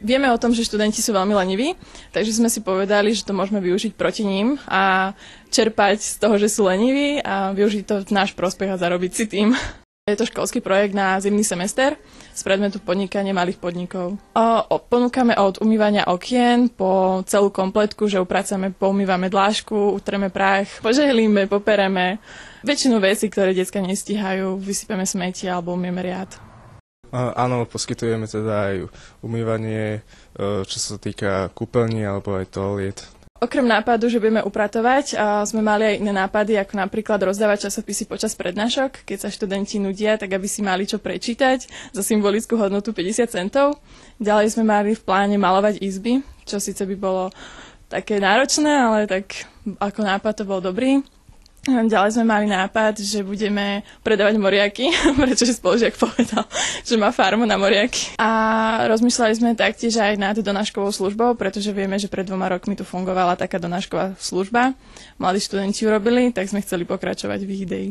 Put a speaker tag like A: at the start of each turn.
A: Vieme o tom, že študenti sú veľmi leniví, takže sme si povedali, že to môžeme využiť proti ním a čerpať z toho, že sú leniví a využiť to v náš prospech a zarobiť si tým. Je to školský projekt na zimný semester z predmetu podnikanie malých podnikov. Ponúkame od umývania okien po celú kompletku, že upracujeme, poumývame dlášku, utreme prach, požehlíme, popereme. Väčšinu vecí, ktoré decka nestíhajú, vysypeme smeti alebo umieme riad.
B: Áno, poskytujeme teda aj umývanie, čo sa týka kúpeľní alebo aj toaliet.
A: Okrem nápadu, že budeme upratovať, sme mali aj iné nápady, ako napríklad rozdávať časopisy počas prednášok, keď sa študenti nudia, tak aby si mali čo prečítať za symbolickú hodnotu 50 centov. Ďalej sme mali v pláne malovať izby, čo síce by bolo také náročné, ale tak ako nápad to bol dobrý. Ďalej sme mali nápad, že budeme predávať moriaky, pretože spolužiak povedal, že má farmu na moriaky. A rozmýšľali sme taktiež aj nad donáškovou službou, pretože vieme, že pred 2 rokmi tu fungovala taká donášková služba. Mladí študenti urobili, tak sme chceli pokračovať v ich idei.